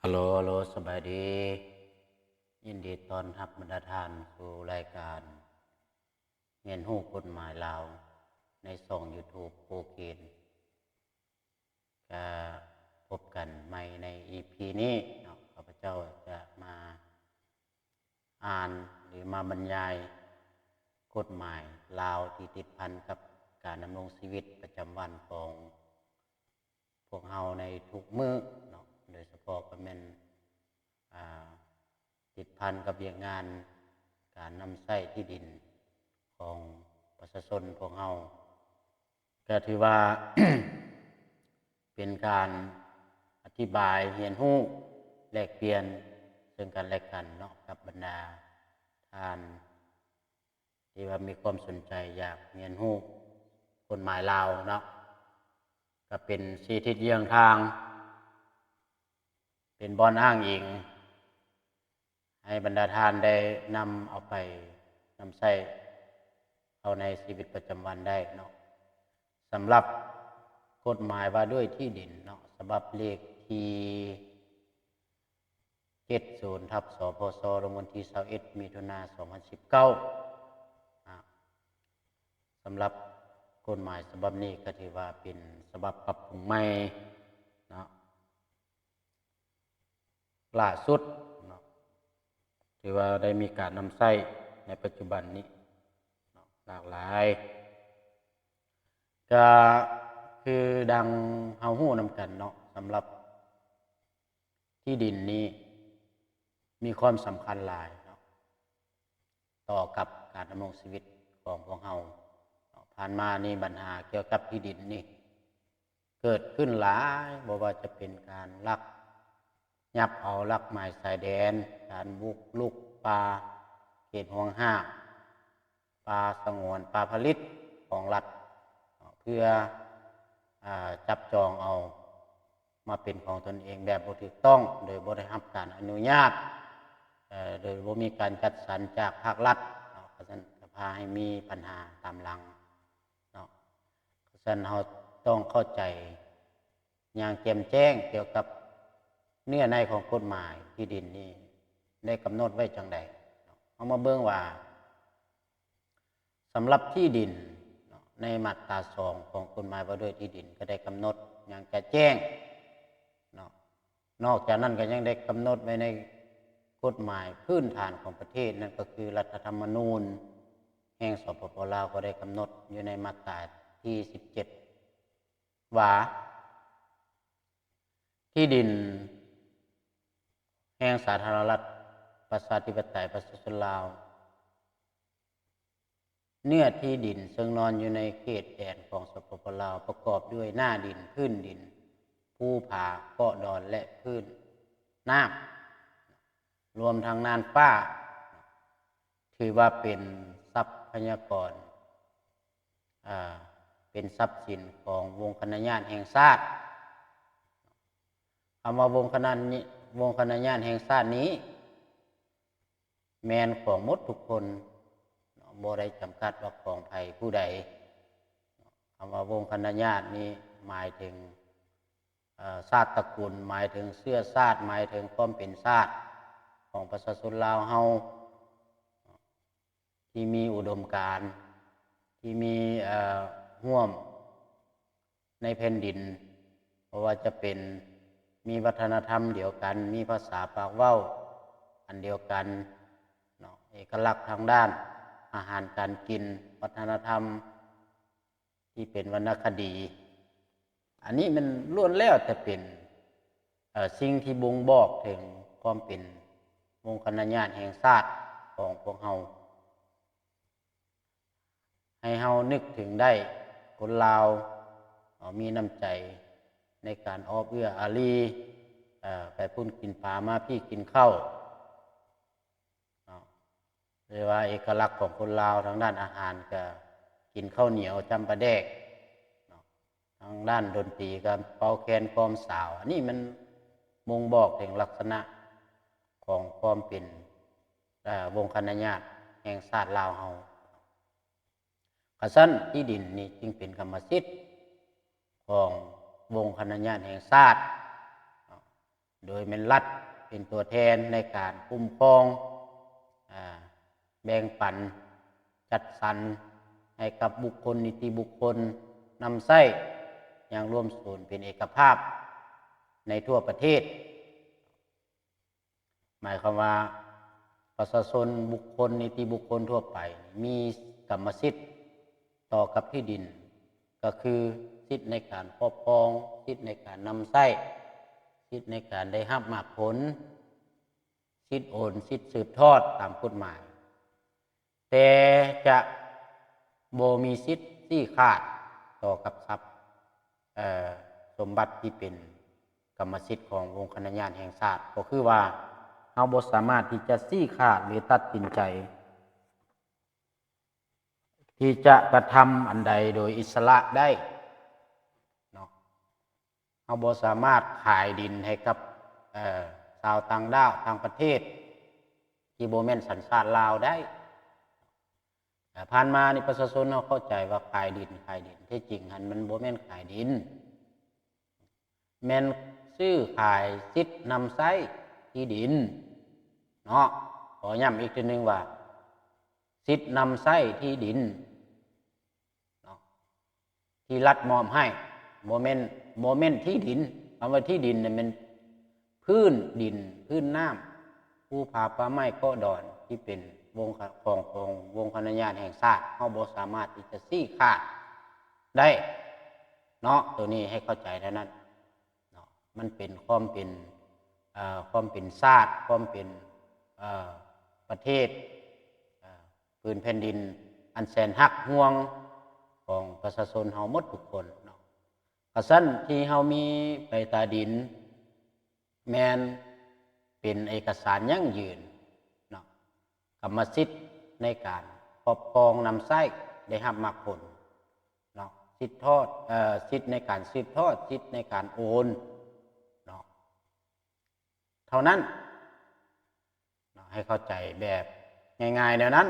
ฮัลโหลฮัลโหลสบายดี ยินดีต้อนรับบรรดาท่านสู่รายการเรียนรู้กฎหมายลาวในช่อง YouTube โปรเกนก็พบกันใหม่ใน EP นี้เนาะข้าพเจ้าจะมาอ่านหรือมาบรรยายกฎหมายลาวที่ติดพันกับการดำรงชีวิตประจำวันของพวกเราในทุกมื้อเนาะโดยเฉพาะก็แม่นติดพันกับเรื่องงานการนำใช้ที่ดินของประชาชนพวกเราก็ถือว่า เป็นการอธิบายเรียนรู้แลกเปลี่ยนซึ่งกันและกันเนาะกับบรรดาท่านที่ว่ามีความสนใจอยากเรียนรู้กฎหมายลาวเนาะก็เป็นสี่ทิศเยี่ยงทางเป็นบอนอ้างอิงให้บรรดาท่านได้นำเอาไปนำใช้เอาในชีวิตประจำวันได้เนาะสำหรับกฎหมายว่าด้วยที่ดินเนาะฉบับเลขที่70ทับสพศลงวันที่21มิถุนายน2019สำหรับกฎหมายฉบับนี้ก็ถือว่าเป็นฉบับปรับปรุงใหม่เนาะล่าสุดเนาะถือว่าได้มีการนำใช้ในปัจจุบันนี้หลากหลายก็คือดังเฮาฮู้นำกันเนาะสำหรับที่ดินนี้มีความสำคัญหลายเนาะต่อกับการดำรงชีวิตของพวกเฮาผ่านมานี่ปัญหาเกี่ยวกับที่ดินนี่เกิดขึ้นหลายบ่ว่าจะเป็นการลักยับเอาลักไม้ชายแดนการบุกรุกป่าเขตห่วงห้ามป่าสงวนป่าผลิตของรัฐเพื่อจับจองเอามาเป็นของตนเองแบบบ่ถูกต้องโดยบ่ได้รับการอนุญาตโดยบ่มีการจัดสรรจากภาครัฐเพราะฉะนั้นก็พาให้มีปัญหาตามหลังเนาะเพราะฉะนั้นเราต้องเข้าใจอย่างแจ่มแจ้งเกี่ยวกับเนื้อในของกฎหมายที่ดินนี้ได้กำหนดไว้จังใดเอามาเบิ่งว่าสำหรับที่ดินในมาตรา2ของกฎหมายว่าด้วยที่ดินก็ได้กำหนดอย่างจะแจ้งนอกจากนั้นก็ยังได้กำหนดไว้ในกฎหมายพื้นฐานของประเทศนั่นก็คือรัฐธรรมนูญแห่งสปป.ลาวก็ได้กำหนดอยู่ในมาตราที่17ว่าที่ดินแห่งสาธารณรัฐประชาธิปไตยประชาชนลาวเนื้อที่ดินซึ่งนอนอยู่ในเขตแดนของสปป.ลาวประกอบด้วยหน้าดินพื้นดินภูผาเกาะดอนและพื้นน้ำรวมทั้งน่านฟ้าถือว่าเป็นทรัพยากรเป็นทรัพย์สินของวงคณะญาณแห่งชาติคำว่าวงคณะญาณแห่งชาตินี้แมนของหมดทุกคนบ่ได้จำกัดว่าของไผผู้ใดคำว่าวงคณะญาตินี้หมายถึงชาติตระกูลหมายถึงเชื้อชาติหมายถึงความเป็นชาติของประชาชนลาวเฮาที่มีอุดมการณ์ที่มีร่วมในแผ่นดินเพราะว่าจะเป็นมีวัฒนธรรมเดียวกันมีภาษาปากเว้าอันเดียวกันเนาะเอกลักษณ์ทางด้านอาหารการกินวัฒนธรรมที่เป็นวรรณคดีอันนี้มันล้วนแล้วแต่เป็นสิ่งที่บ่งบอกถึงความเป็นวงคณะญาณแห่งชาติของพวกเฮาให้เฮานึกถึงได้คนลาวมีน้ำใจในการอ้อเอื้ออารีไปพุ่นกินปลามาพี่กินข้าวเรียกว่าเอกลักษณ์ของคนลาวทางด้านอาหารก็กินข้าวเหนียวจำปาแดกทางด้านดนตรีก็เป่าแคนกลอมสาวอันนี้มันบ่งบอกถึงลักษณะของความเป็นวงคณะญาติแห่งชาติลาวเฮากระชั้นที่ดินนี่จึงเป็นกรรมสิทธิ์ของวงคณะญาติแห่งชาติ โดยแม่นรัฐเป็นตัวแทนในการคุ้มครองแบ่งปันจัดสรรให้กับบุคคลนิติบุคคลนำใช้อย่างร่วมศูนย์เป็นเอกภาพในทั่วประเทศหมายความว่าประชาชนบุคคลนิติบุคคลทั่วไปมีกรรมสิทธิ์ต่อกับที่ดินก็คือสิทธิ์ในการครอบครองสิทธิ์ในการนำใช้สิทธิ์ในการได้รับมรรคผลสิทธิ์โอนสิทธิ์สืบทอดตามกฎหมายแต่จะบ่มีสิทธิ์ที่ขาดต่อกับทรัพย์สมบัติที่เป็นกรรมสิทธิ์ของวงคณะญาณแห่งชาติก็คือว่าเราบ่สามารถที่จะซี้ขาดหรือตัดสินใจที่จะกระทำอันใดโดยอิสระได้เนาะเราบ่สามารถขายดินให้กับชาวต่างดาวต่างประเทศที่บ่แม่นสัญชาติลาวได้ผ่านมานี่ประชาชนเราเข้าใจว่าขายดินที่จริงมันบ่แม่นขายดินแม่นซื้อขายสิทธิ์นำใช้ที่ดินเนาะขอย้ำอีกทีนึงว่าสิทธิ์นำใช้ที่ดินเนาะที่รัฐมอบให้โมเมนต์ที่ดินคำว่าที่ดินเนี่ยมันพื้นดินพื้นน้ำภูผาป่าไม้เกาะดอนที่เป็นวงของวงคณะญาณแห่งชาติเขาบ่สามารถที่จะซี้ขาดได้เนาะตัวนี้ให้เข้าใจเท่านั้นเนาะมันเป็นความเป็นชาติความเป็นประเทศพื้นแผ่นดินอันแสนหักห่วงของประชาชนเฮาหมดทุกคนเนาะกระสั้นที่เฮามีไปตาดินแมนเป็นเอกสารยั่งยืนเนาะกรรมสิทธิ์ในการครอบครองนำใช้ได้รับมรรคผลเนาะสิทธิ์ในการสืบทอดสิทธิ์ในการโอนเนาะเท่านั้นให้เข้าใจแบบง่ายๆแนวนั้น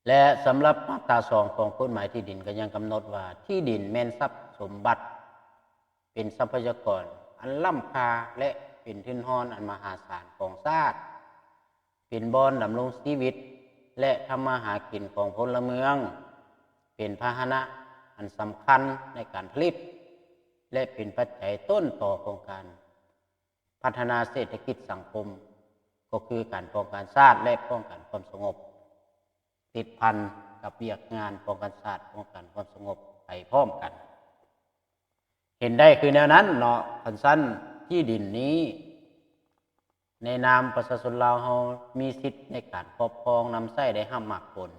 และสำหรับมาตรา2ของกฎหมายที่ดินก็ยังกำหนดว่าที่ดินแม่นทรัพย์สมบัติเป็นทรัพยากรอันล้ำค่าและเป็นทุนทรัพย์อันมหาศาลของชาติเป็นบ่อนดำรงชีวิตและทำมาหากินของพลเมืองเป็นพาหนะอันสำคัญในการผลิตและเป็นปัจจัยต้นต่อของการพัฒนาเศรษฐกิจสังคมก็คือการป้องกันชาติและป้องกันความสงบติดพันกับเวียกงานป้องกันชาติป้องกันความสงบไปพร้อมกันเห็นได้คือแนวนั้นเนาะสั้นที่ดินนี้ในนามประชาชนลาวเฮามีสิทธิ์ในการครอบครองนำใช้ได้ห้ามมากผล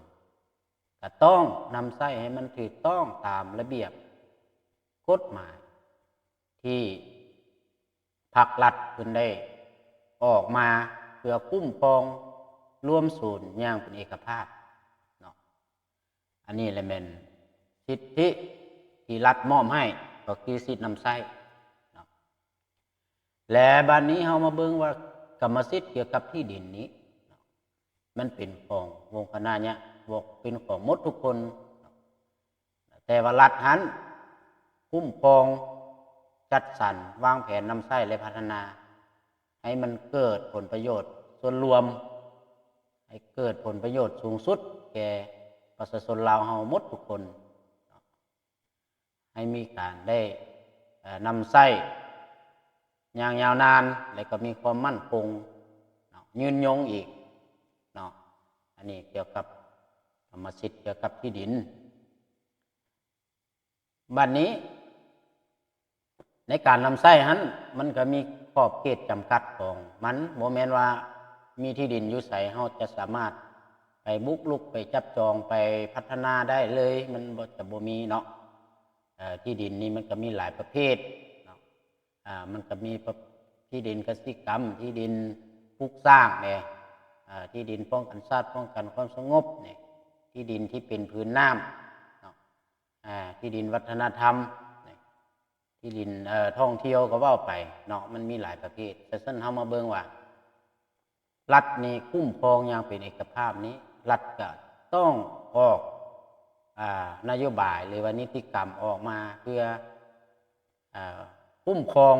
ก็ต้องนำใช้ให้มันถูกต้องตามระเบียบกฎหมายที่ภาครัฐเพิ่นได้ออกมาเพื่อคุ้มครองร่วมศูนย์อย่างเป็นเอกภาพเนาะอันนี้แหละแม่นสิทธิที่รัฐมอบให้ก็คือสิทธินำใช้เนาะและบัดนี้เฮามาเบิ่งว่ากรรมสิทธิ์เกี่ยวกับที่ดินนี้มันเป็นของวงคณะเนี่ยบอกเป็นของหมดทุกคนแต่ว่ารัฐนั้นคุ้มครองจัดสรรวางแผนนำใช้และพัฒนาให้มันเกิดผลประโยชน์ส่วนรวมให้เกิดผลประโยชน์สูงสุดแก่ประชาชนลาวเฮาหมดทุกคนให้มีการได้นำใช้อย่างยาวนานและก็มีความมั่นคงยืนยงอีกเนาะอันนี้เกี่ยวกับกรรมสิทธิ์เกี่ยวกับที่ดินบัดนี้ในการนำใช้นั้นมันก็มีขอบเขตจำกัดของมันบ่แม่นว่ามีที่ดินอยู่ไสเฮาจะสามารถไปบุกรุกไปจับจองไปพัฒนาได้เลยมันบ่มีเนาะที่ดินนี่มันก็มีหลายประเภทเนาะมันก็มีที่ดินกสิกรรมที่ดินปลูกสร้างเนี่ยที่ดินป้องกันชาติป้องกันความสงบเนี่ยที่ดินที่เป็นพื้นน้ำเนาะที่ดินวัฒนธรรมที่ดินท่องเที่ยวก็ว่าไปเนาะมันมีหลายประเภทแต่สั้นเฮามาเบิ่งว่ารัฐนี่คุ้มครองอย่างเป็นเอกภาพนี้รัฐก็ต้องออกนโยบายหรือว่านิติกรรมออกมาเพื่อคุ้มครอง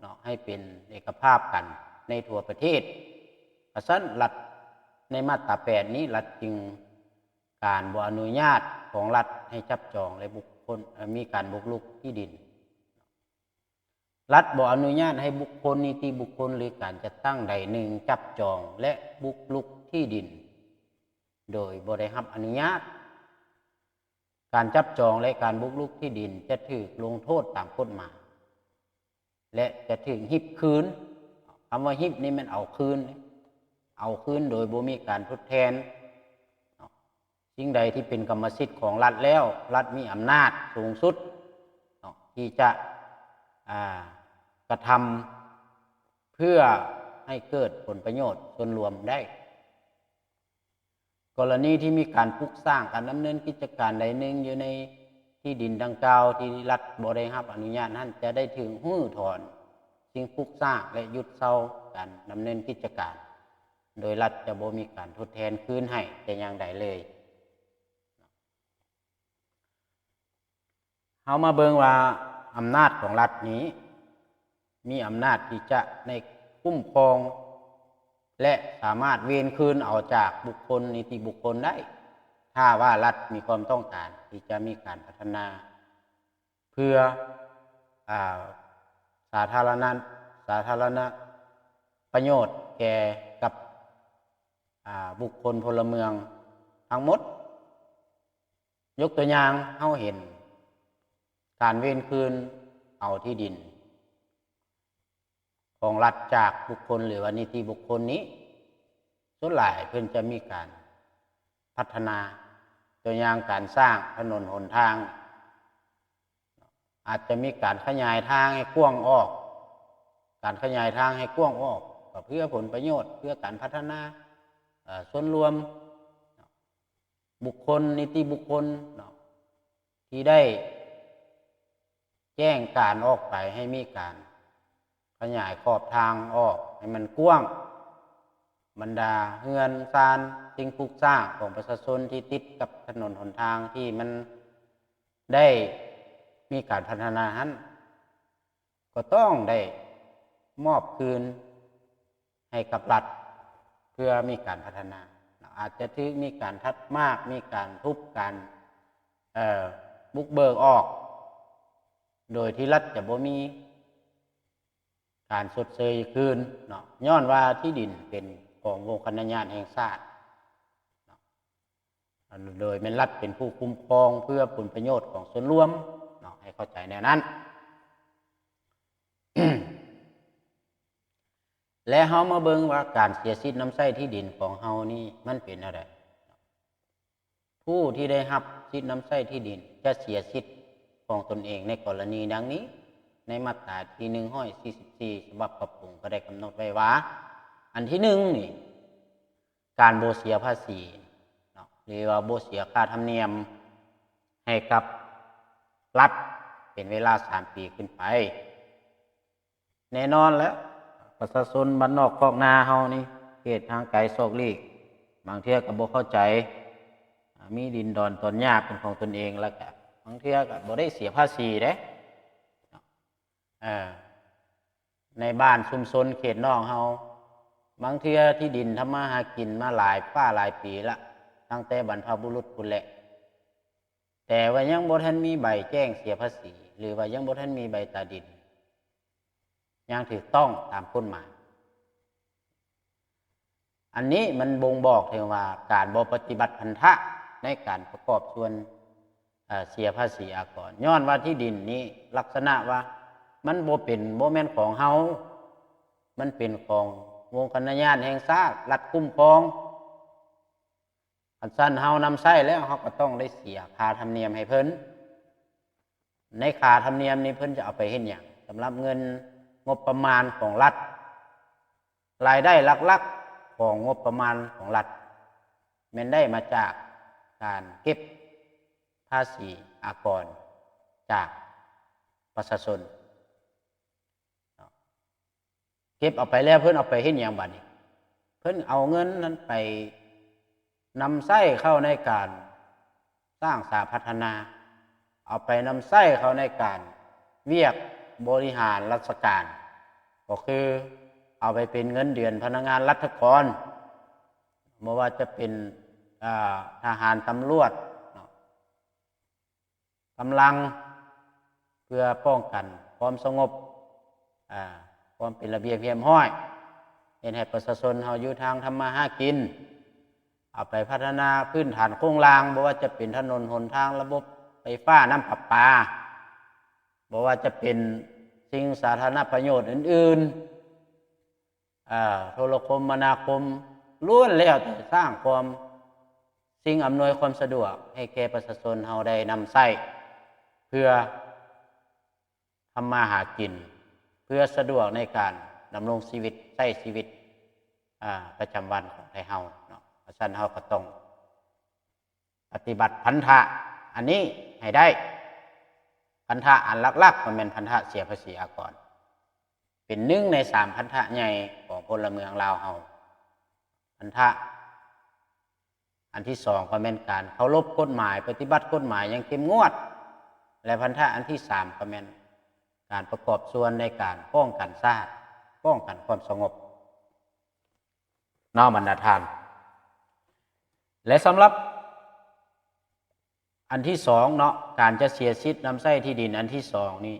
เนาะให้เป็นเอกภาพกันในทั่วประเทศเพราะฉะนั้นรัฐในมาตรา8นี้รัฐจึงการบ่อนุญาตของรัฐให้จับจองและบุคคลมีการบุกรุกที่ดินรัฐบ่อนุญาตให้บุคคลนิติบุคคลหรือการจัดตั้งใดหนึ่งจับจองและบุกรุกที่ดินโดยบ่ได้รับอนุญาตการจับจองและการบุกรุกที่ดินจะถูกลงโทษตามกฎหมายและจะถูกฮิบคืนคำว่าฮิบนี่มันเอาคืนโดยบ่มีการทดแทนสิ่งใดที่เป็นกรรมสิทธิ์ของรัฐแล้วรัฐมีอำนาจสูงสุดที่จะกระทำเพื่อให้เกิดผลประโยชน์ส่วนรวมได้กรณีที่มีการปลูกสร้างการดำเนินกิจการใดหนึ่งอยู่ในที่ดินดังกล่าวที่รัฐบ่ได้รับอนุญาตนั้นจะได้ถึงรื้อถอนสิ่งปลูกสร้างและหยุดเซาการดำเนินกิจการโดยรัฐจะบ่มีการทดแทนคืนให้แต่อย่างใดเลยเฮามาเบิ่งว่าอำนาจของรัฐนี้มีอำนาจที่จะในคุ้มครองและสามารถเวนคืนเอาจากบุคคลนิติบุคคลได้ถ้าว่ารัฐมีความต้องการที่จะมีการพัฒนาเพื่อสาธารณประโยชน์แก่กับบุคคลพลเมืองทั้งหมดยกตัวอย่างเฮาเห็นการเวนคืนเอาที่ดินของรัฐจากบุคคลหรือว่านิติบุคคลนี้ส่วนหลายเพิ่นจะมีการพัฒนาตัวอย่างการสร้างถนนหนทางอาจจะมีการขยายทางให้กว้างออกการขยายทางให้กว้างออกก็เพื่อผลประโยชน์เพื่อการพัฒนาส่วนรวมบุคคลนิติบุคคลที่ได้แจ้งการออกไปให้มีการขยายขอบทางออกให้มันกว้างบรรดาเฮือนซานสิ่งปลูกสร้างของประชาชนที่ติดกับถนนหนทางที่มันได้มีการพัฒนานั้นก็ต้องได้มอบคืนให้กับรัฐเพื่อมีการพัฒนาอาจจะที่มีการทัดมากมีการทุบการบุกเบิกออกโดยที่รัฐจะบ่มีการชดเชยคืนเนาะย้อนว่าที่ดินเป็นของวงคณะญาติแห่งชาติโดยแม่นรัฐเป็นผู้คุ้มครองเพื่อผลประโยชน์ของส่วนรวมเนาะให้เข้าใจแนวนั้น และเฮามาเบิ่งว่าการเสียสิทธิ์น้ำใช้ที่ดินของเฮานี่มันเป็นอะไรผู้ที่ได้รับสิทธิ์น้ำใช้ที่ดินจะเสียสิทธิ์ของตนเองในกรณีดังนี้ในมาตราที่144ฉบับปรับปรุงก็ได้กำหนดไว้ว่าอันที่1นี่การบ่เสียภาษีเนาะหรือว่าบ่เสียค่าธรรมเนียมให้กับรัฐเป็นเวลา3 ปีขึ้นไปแน่นอนแล้วประชาชนบ้านนอกคอกนาเฮานี่เขตทางไกลซอกลีกบางเทื่อก็บ่เข้าใจมีดินดอนตอนยากเป็นของตนเองแล้วก็บางเทื่อก็บ่ได้เสียภาษีเด้ในบ้านชุมชนเขตนอกเฮาบางเทื่อที่ดินทำมาหากินมาหลายปีละตั้งแต่บรรพบุรุษพุ่นแหละแต่ว่ายังบ่ทันมีใบแจ้งเสียภาษีหรือว่ายังบ่ทันมีใบตาดินยังถูกต้องตามกฎหมายอันนี้มันบ่งบอกถึงว่าการบ่ปฏิบัติพันธะในการประกอบส่วนเสียภาษีอากรย้อนว่าที่ดินนี้ลักษณะว่ามันบ่แม่นของเฮามันเป็นของวงคณะญาติแห่งชาติรัฐคุ้มครองอันซั่นเฮานำใช้แล้วเฮาก็ต้องได้เสียค่าธรรมเนียมให้เพิ่นในค่าธรรมเนียมนี้เพิ่นจะเอาไปเฮ็ดหยังสำหรับเงินงบประมาณของรัฐรายได้หลักๆของงบประมาณของรัฐแม่นได้มาจากการเก็บภาษีอากรจากประชาชนเก็บเอาไปแล้วเพิ่นเอาไปเฮ็ดหยังบัดนี้เพิ่นเอาเงินนั้นไปนำใช้เข้าในการสร้างสาพัฒนาเอาไปนำใช้เข้าในการเวียกบริหารราชการ ก็คือเอาไปเป็นเงินเดือนพนักงานรัฐกรไม่ว่าจะเป็นทหารตำรวจกำลังเพื่อป้องกันความสงบความเป็นระเบียบเรียบร้อยเห็นให้ประชาชนเฮาอยู่ทางทำมาหากินเอาไปพัฒนาพื้นฐานโครงสร้างบ่ว่าจะเป็นถนนหนทางระบบไฟฟ้าน้ำประปาบ่ว่าจะเป็นสิ่งสาธารณประโยชน์อื่นๆโทรคมนาคมล้วนแล้วแต่สร้างความสิ่งอำนวยความสะดวกให้แก่ประชาชนเฮาได้นำใช้เพื่อทำมาหากินเพื่อสะดวกในการดำรงชีวิตใช้ชีวิตประจำวันของไทยเฮาเนาะเพราะฉะนั้นเฮาก็ต้องปฏิบัติพันธะอันนี้ให้ได้พันธะอันหลักๆมันเป็นพันธะเสียภาษีอากรเป็นหนึ่งใน3พันธะใหญ่ของพลเมืองลาวเฮาพันธะอันที่2ก็เป็นการเคารพกฎหมายปฏิบัติกฎหมายอย่างเข้มงวดและพันธะอันที่3ก็เป็นการประกอบส่วนในการป้องกันชาติป้องกันความสงบนอกบรรดาท่านและสำหรับอันที่2เนาะการจะเสียสิทธิ์นำใช้ที่ดินอันที่2นี้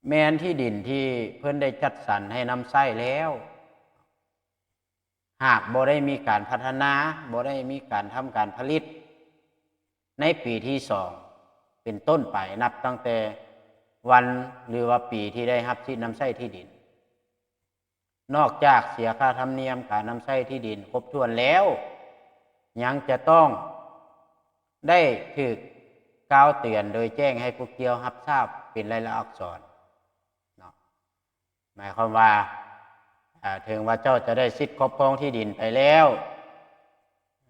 แม้นที่ดินที่เพิ่นได้จัดสรรให้นำใช้แล้วหากบ่ได้มีการพัฒนาบ่ได้มีการทำการผลิตในปีที่2เป็นต้นไปนับตั้งแต่วันหรือว่าปีที่ได้รับสิทธิ์นำใช้ที่ดินนอกจากเสียค่าธรรมเนียมการนำใช้ที่ดินครบถ้วนแล้วยังจะต้องได้ถูกกล่าวเตือนโดยแจ้งให้ผู้เกี่ยวรับทราบเป็นลายลักษณ์อักษรเนาะหมายความว่าถึงว่าเจ้าจะได้สิทธิ์ครอบครองที่ดินไปแล้ว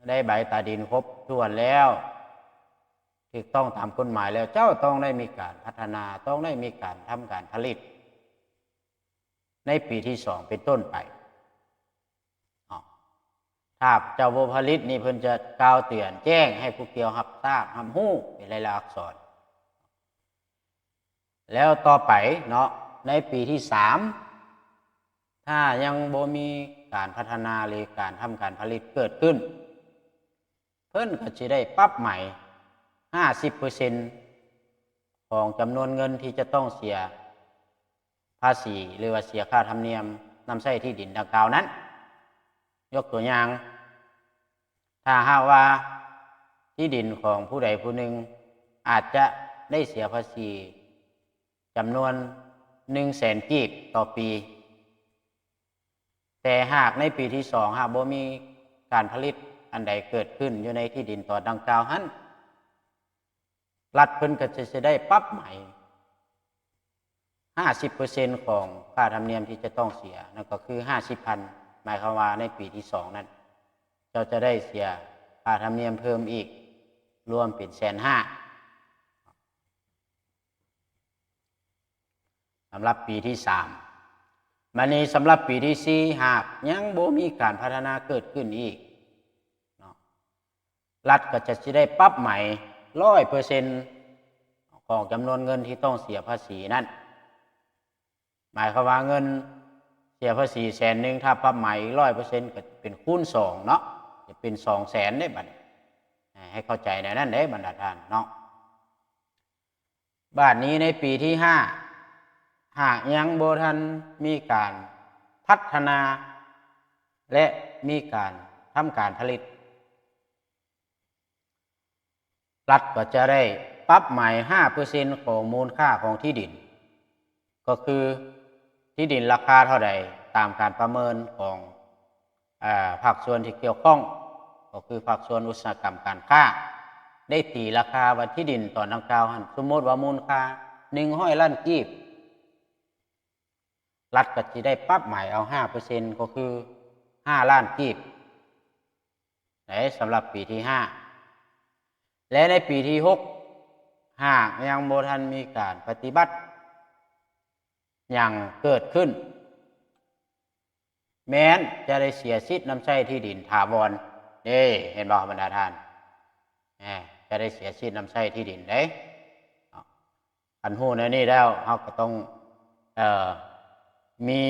ได้ใบตาดินครบถ้วนแล้วถูกต้องตามกฎหมายแล้วเจ้าต้องได้มีการพัฒนาต้องได้มีการทำการผลิตในปีที่2เป็นต้นไปถ้าเจ้าบ่ผลิตนี่เพิ่นจะกล่าวเตือนแจ้งให้ผู้เกี่ยวรับทราบรับรู้เป็นลายลักษณ์อักษรแล้วต่อไปเนาะในปีที่3ถ้ายังบ่มีการพัฒนาหรือการทำการผลิตเกิดขึ้นเพิ่นก็สิได้ปรับใหม่ 50% ของจำนวนเงินที่จะต้องเสียภาษีหรือว่าเสียค่าธรรมเนียมนำใช้ที่ดินดังกล่าวนั้นยกตัวอย่างถ้าหากว่าที่ดินของผู้ใดผู้หนึ่งอาจจะได้เสียภาษีจำนวน 100,000 กีบต่อปีแต่หากในปีที่2หากบ่มีการผลิตอันใดเกิดขึ้นอยู่ในที่ดินต่อดังกล่าวนั้นรัฐเพิ่นก็จะได้ปรับใหม่ 50% ของค่าธรรมเนียมที่จะต้องเสียนั่นก็คือ 50,000 หมายความว่าในปีที่2นั้นเจ้าจะได้เสียค่าธรรมเนียมเพิ่มอีกรวมเป็น 150,000 สำหรับปีที่3มานี้สำหรับปีที่4หากยังบ่มีการพัฒนาเกิดขึ้นอีกเนาะรัฐก็จะได้ปรับใหม่ 100% ของจำนวนเงินที่ต้องเสียภาษีนั้นหมายความว่าเงินเสียภาษี100,000ถ้าปรับใหม่ 100% ก็เป็นคูณ2เนาะจะเป็น 200,000 ได้บัดนี้ให้เข้าใจในนั้นเด้บรรดาท่านเนาะบัดนี้ในปีที่5หากยังบ่ทันมีการพัฒนาและมีการทำการผลิตรัฐก็จะได้ปรับใหม่ 5% ของมูลค่าของที่ดินก็คือที่ดินราคาเท่าใดตามการประเมินของภาคส่วนที่เกี่ยวข้องก็คือภาคส่วนอุตสาหกรรมการค้าได้ตีราคาว่าที่ดินตอนดังกล่าวหั่นสมมติว่ามูลค่า100 ล้านกีบรัฐก็สิได้ปรับใหม่เอา 5% ก็คือ5 ล้านกีบในสำหรับปีที่5และในปีที่6หากยังบ่ทันมีการปฏิบัติอย่างเกิดขึ้นแม้นจะได้เสียสิทธิ์นำใช้ที่ดินถาวรนี่เห็นบ่บรรดาท่านจะได้เสียสิทธิ์นำใช้ที่ดินเด้อันฮู้ในนี้แล้วเฮาก็ต้อง มี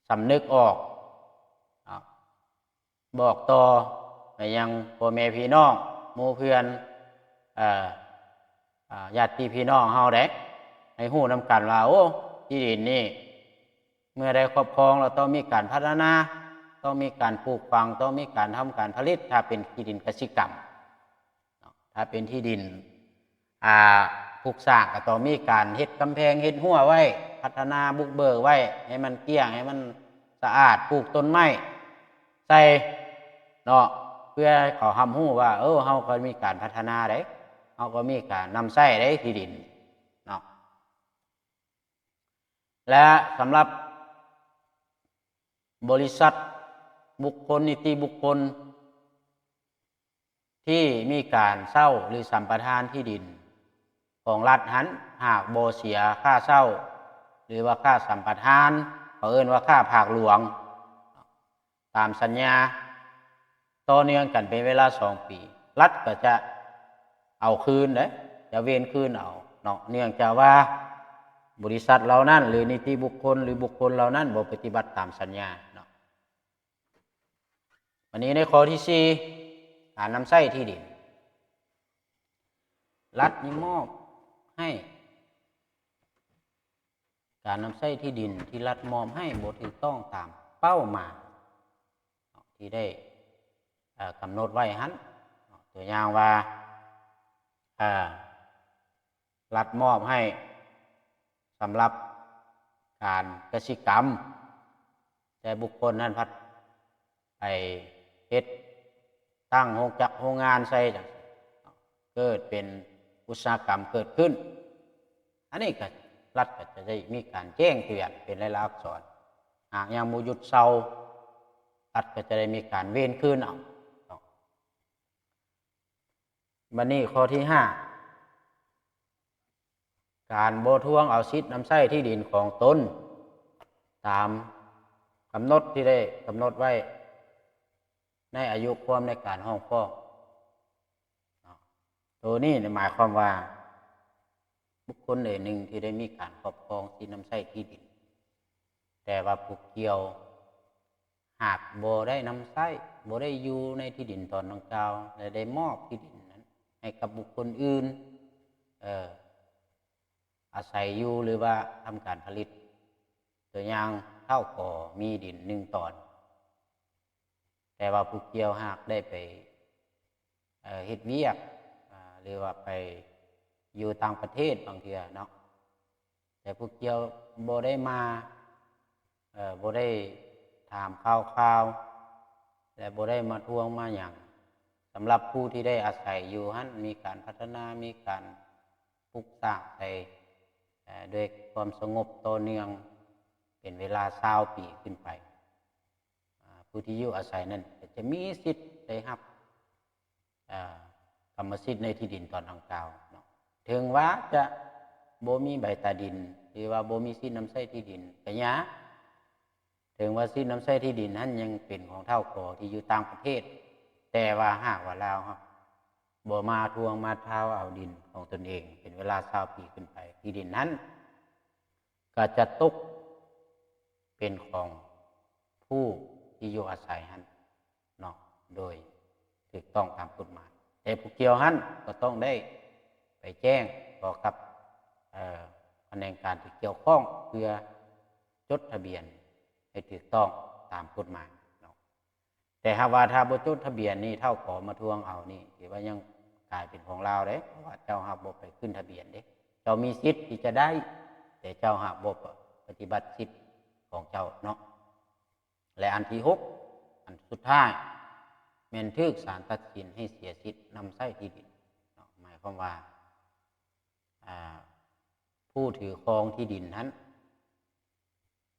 สำนึกออกบอกต่อไปยังพ่อแม่พี่น้องหมู่เพื่อนญาติพี่น้องเฮาได้ให้ฮู้นำกันว่าโอ้ที่ดินนี่เมื่อได้ครอบครองเราต้องมีการพัฒนาต้องมีการปลูกฝังต้องมีการทำการผลิตถ้าเป็นที่ดินกสิกรรมถ้าเป็นที่ดินปลูกสร้างก็ต้องมีการเฮ็ดกำแพงเฮ็ดรั้วไว้พัฒนาบุกเบิกไว้ให้มันเกลี้ยงให้มันสะอาดปลูกต้นไม้ใส่เนาะเพื่อให้เขารู้ว่าเฮาก็มีการพัฒนาได้เฮาก็มีการนำใช้ได้ที่ดินเนาะและสำหรับบริษัทบุคคลนิติบุคคลที่มีการเช่าหรือสัมปทานที่ดินของรัฐหันหากบ่เสียค่าเช่าหรือว่าค่าสัมปทานเขาเอิ้นว่าค่าภาคหลวงตามสัญญาต่อเนื่องกันเป็นเวลา2 ปีรัฐก็จะเอาคืนเด้จะเว้นคืนเอาเนาะเนื่องจากว่าบริษัทเหล่านั้นหรือนิติบุคคลหรือบุคคลเหล่านั้นบ่ปฏิบัติตามสัญญาเนาะวันนี้ในข้อที่4การนำใช้ที่ดินรัฐมอบให้การนำใช้ที่ดินที่รัฐมอบให้บ่ถูกต้องตามเป้าหมายที่ได้กำหนดไว้หันตัวอย่างว่ารัฐมอบให้สำหรับการกสิกรรมแต่บุคคลนั้นพัดไปเฮ็ดตั้งโรงงานใส่จังเกิดเป็นอุตสาหกรรมเกิดขึ้นอันนี้ก็รัฐก็จะได้มีการแจ้งเตือนเป็นลายลักษณ์อักษรหากยังบ่หยุดเซารัฐก็จะได้มีการเว้นคืนเอาบัดนี้ข้อที่5การบ่ทวงเอาสิทธิ์นำใช้ที่ดินของตนตามกำหนดที่ได้กำหนดไว้ในอายุความในการห้องฟ้องตัวนี้หมายความว่าบุคคลใดหนึ่งที่ได้มีการครอบครองสิทธิ์นำใช้ที่ดินแต่ว่าผู้เกี่ยวหากบ่ได้นำใช้บ่ได้อยู่ในที่ดินตอนดังกล่าวและได้มอบที่ดินนั้นให้กับบุคคลอื่นอาศัยอยู่หรือว่าทำการผลิตตัวอย่างเท่าก่อมีดิน1 ตอนแต่ว่าผู้เกี่ยวหากได้ไปเฮ็ดเวียกหรือว่าไปอยู่ต่างประเทศบางเทื่อเนาะแต่ผู้เกี่ยวบ่ได้มาบ่ได้ถามข่าวและบ่ได้มาทวงมาหยังสำหรับผู้ที่ได้อาศัยอยู่หั้นมีการพัฒนามีการปลูกสร้างไปด้วยความสงบต่อเนื่องเป็นเวลา20 ปีขึ้นไปผู้ที่อยู่อาศัยนั้นจะมีสิทธิ์ได้รับกรรมสิทธิ์ในที่ดินตอนดังกล่าวเนาะถึงว่าจะบ่มีใบตาดินหรือว่าบ่มีสิทธิ์นำใช้ที่ดินก็ยาถึงว่าสิทธิ์นำใช้ที่ดินนั้นยังเป็นของเท่าก่อที่อยู่ต่างประเทศแต่ว่าหากว่าลาวครับบ่มาทวงมาท้าวเอาดินของตนเองเป็นเวลา20 ปีขึ้นไปที่ดินนั้นก็จะตกเป็นของผู้ที่อยู่อาศัยหันเนาะโดยถูกต้องตามกฎหมายแต่ผู้เกี่ยวหันก็ต้องได้ไปแจ้งต่อกับแผนงการที่เกี่ยวข้องเพื่อจดทะเบียนให้ถูกต้องตามกฎหมายเนาะแต่หากว่าถ้าบ่จดทะเบียนนี่เท่าขอมาทวงเอานี่ถือว่ายังกลายเป็นของเราเด้เพราะว่าเจ้าหากบ่ไปขึ้นทะเบียนเด้เจ้ามีสิทธิ์ที่จะได้แต่เจ้าหากบ่ปฏิบัติสิทธิ์ของเจ้าเนาะและอันที่6อันสุดท้ายแม่นถูกศาลตัดสินให้เสียสิทธิ์นำใช้ที่ดินหมายความว่าผู้ถือครองที่ดินนั้น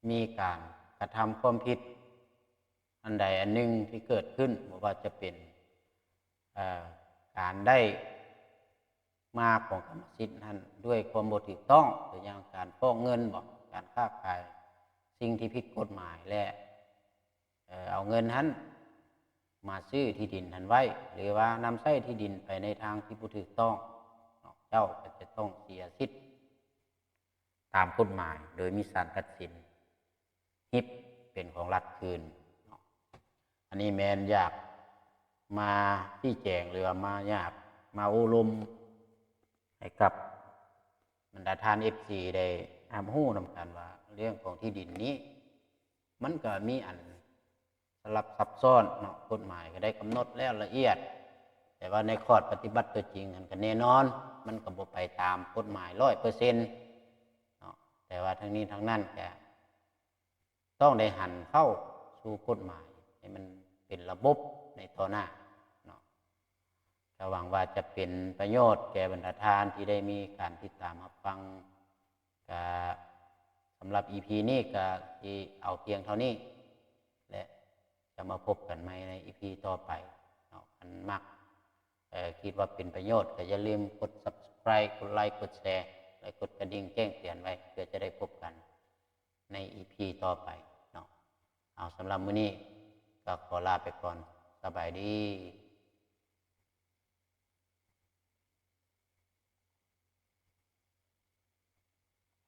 มีการกระทำความผิดอันใดอันหนึ่งที่เกิดขึ้นบ่ว่าจะเป็นการได้มาของกรรมสิทธิ์นั้นด้วยความบ่ถูกต้องตัวอย่างการฟอกเงินบ่การค้าขายสิ่งที่ผิดกฎหมายและเอาเงินนั้นมาซื้อที่ดินนั้นไว้หรือว่านำใช้ที่ดินไปในทางที่บ่ถูกต้องเจ้าก็จะต้องเสียสิทธิ์ ตามกฎหมายโดยมีศาลตัดสินฮิปเป็นของรัฐคืนอันนี้แมนอยากมาที่แจงหรือว่ามาอยากมาอบรมให้กับบรรดาท่านเอฟซีได้รู้นำกันว่าเรื่องของที่ดินนี้มันก็มีอันสลับซับซ้อนเนาะกฎหมายก็ได้กำหนดแล้วละเอียดแต่ว่าในข้อปฏิบัติตัวจริงมันก็แน่นอนมันก็บ่ไปตามกฎหมาย100%เนาะแต่ว่าทั้งนี้ทั้งนั้นก็ต้องได้หันเข้าสู่กฎหมายให้มันเป็นระบบในต่อหน้าเนาะก็หวังว่าจะเป็นประโยชน์แก่บรรดาท่านที่ได้มีการติดตามรับฟังก็สำหรับ EP นี้ก็ที่เอาเพียงเท่านี้และจะมาพบกันใหม่ใน EP ต่อไปเนาะอันมักคิดว่าเป็นประโยชน์ก็อย่าลืมกด Subscribe กดไลค์กดแชร์และกดกระดิ่งแจ้งเตือนไว้เพื่อจะได้พบกันใน EP ต่อไปเนาะเอาสำหรับมื้อนี้ก็ขอลาไปก่อนสบายดี